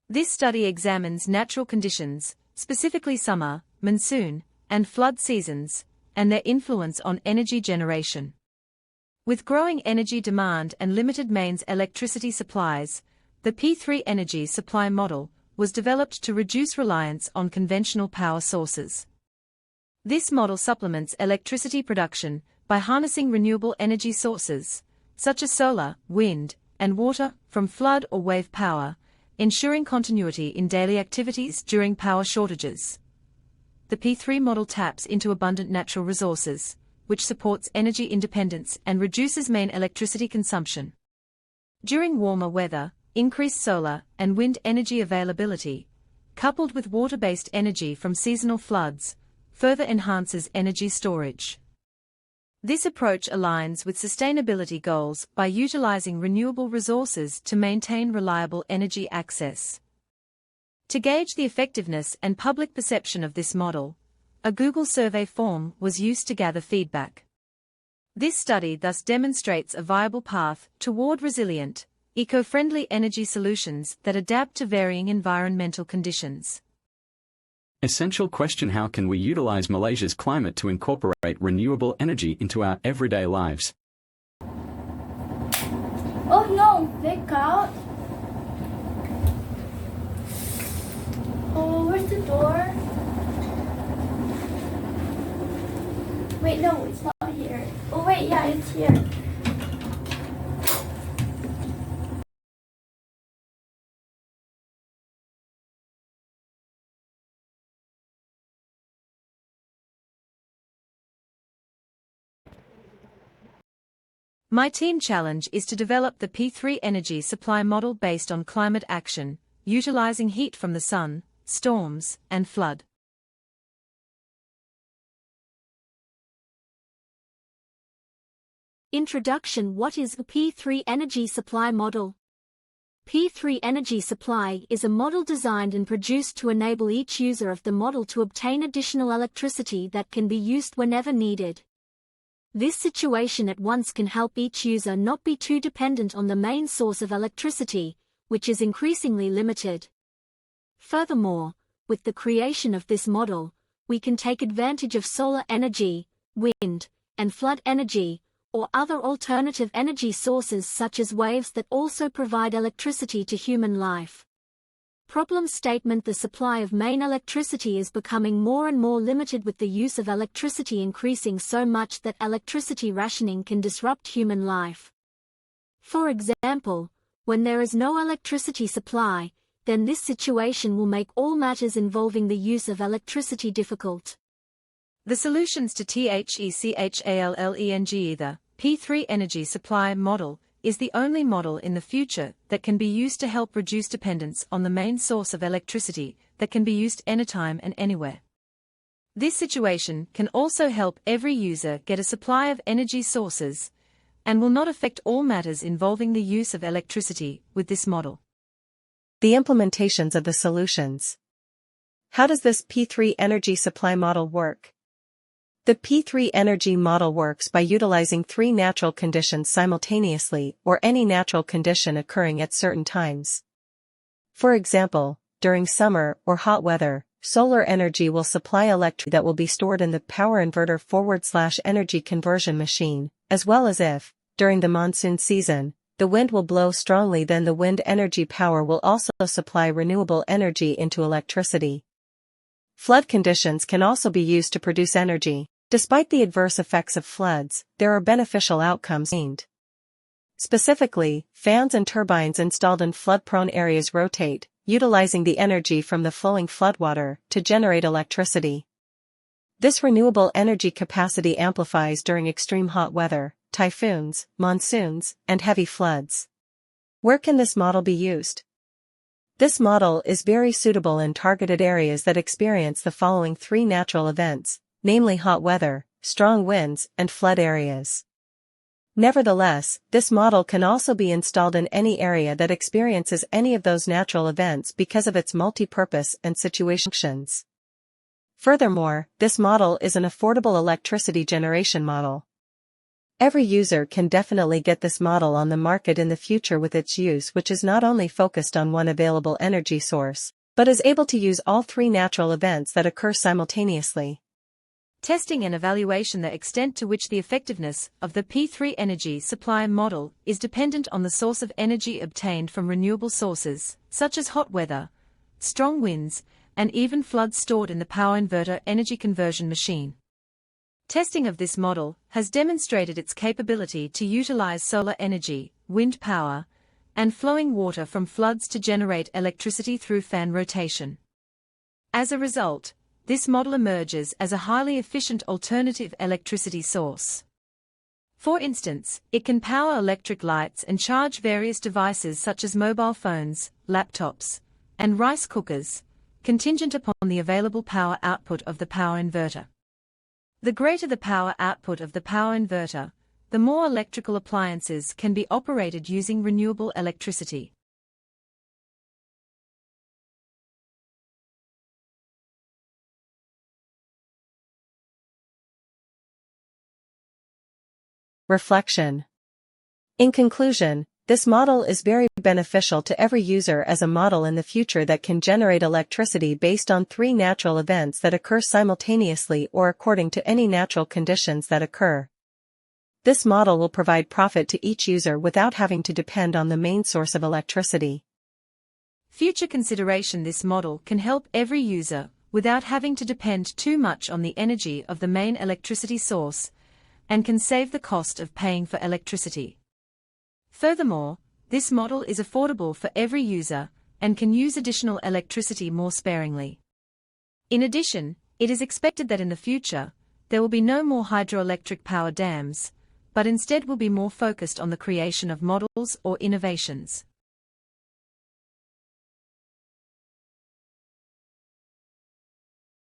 This study examines natural conditions, specifically summer, monsoon, and flood seasons, and their influence on energy generation. With growing energy demand and limited mains electricity supplies, the P3 energy supply model was developed to reduce reliance on conventional power sources. This model supplements electricity production by harnessing renewable energy sources, such as solar, wind, and water, from flood or wave power, ensuring continuity in daily activities during power shortages. The P3 model taps into abundant natural resources, which supports energy independence and reduces main electricity consumption. During warmer weather, increased solar and wind energy availability, coupled with water-based energy from seasonal floods, further enhances energy storage. This approach aligns with sustainability goals by utilizing renewable resources to maintain reliable energy access. To gauge the effectiveness and public perception of this model, a Google survey form was used to gather feedback. This study thus demonstrates a viable path toward resilient, eco-friendly energy solutions that adapt to varying environmental conditions. Essential question: how can we utilize Malaysia's climate to incorporate renewable energy into our everyday lives? Oh no, look out! Oh, where's the door? Wait, no, it's not here. Oh wait, yeah, it's here. My team challenge is to develop the P3 energy supply model based on climate action, utilizing heat from the sun, storms, and flood. Introduction: what is the P3 energy supply model? P3 energy supply is a model designed and produced to enable each user of the model to obtain additional electricity that can be used whenever needed. This situation at once can help each user not be too dependent on the main source of electricity, which is increasingly limited. Furthermore, with the creation of this model, we can take advantage of solar energy, wind, and flood energy, or other alternative energy sources such as waves that also provide electricity to human life. Problem statement: the supply of main electricity is becoming more and more limited, with the use of electricity increasing so much that electricity rationing can disrupt human life. For example, when there is no electricity supply, then this situation will make all matters involving the use of electricity difficult. The solutions to THECHALLENG: the P3 energy supply model is the only model in the future that can be used to help reduce dependence on the main source of electricity that can be used anytime and anywhere. This situation can also help every user get a supply of energy sources and will not affect all matters involving the use of electricity with this model. The implementations of the solutions. How does this P3 energy supply model work? The P3 energy model works by utilizing three natural conditions simultaneously, or any natural condition occurring at certain times. For example, during summer or hot weather, solar energy will supply electricity that will be stored in the power inverter / energy conversion machine, as well as if, during the monsoon season, the wind will blow strongly, then the wind energy power will also supply renewable energy into electricity. Flood conditions can also be used to produce energy. Despite the adverse effects of floods, there are beneficial outcomes gained. Specifically, fans and turbines installed in flood-prone areas rotate, utilizing the energy from the flowing floodwater to generate electricity. This renewable energy capacity amplifies during extreme hot weather, typhoons, monsoons, and heavy floods. Where can this model be used? This model is very suitable in targeted areas that experience the following three natural events, namely hot weather, strong winds, and flood areas. Nevertheless, this model can also be installed in any area that experiences any of those natural events because of its multi-purpose and situation functions. Furthermore, this model is an affordable electricity generation model. Every user can definitely get this model on the market in the future with its use, which is not only focused on one available energy source, but is able to use all three natural events that occur simultaneously. Testing and evaluation. The extent to which the effectiveness of the P3 energy supply model is dependent on the source of energy obtained from renewable sources, such as hot weather, strong winds, and even floods stored in the power inverter energy conversion machine. Testing of this model has demonstrated its capability to utilize solar energy, wind power, and flowing water from floods to generate electricity through fan rotation. As a result, this model emerges as a highly efficient alternative electricity source. For instance, it can power electric lights and charge various devices such as mobile phones, laptops, and rice cookers, contingent upon the available power output of the power inverter. The greater the power output of the power inverter, the more electrical appliances can be operated using renewable electricity. Reflection. In conclusion, this model is very beneficial to every user as a model in the future that can generate electricity based on three natural events that occur simultaneously or according to any natural conditions that occur. This model will provide profit to each user without having to depend on the main source of electricity. Future consideration. This model can help every user without having to depend too much on the energy of the main electricity source, and can save the cost of paying for electricity. Furthermore, this model is affordable for every user and can use additional electricity more sparingly. In addition, it is expected that in the future, there will be no more hydroelectric power dams, but instead will be more focused on the creation of models or innovations.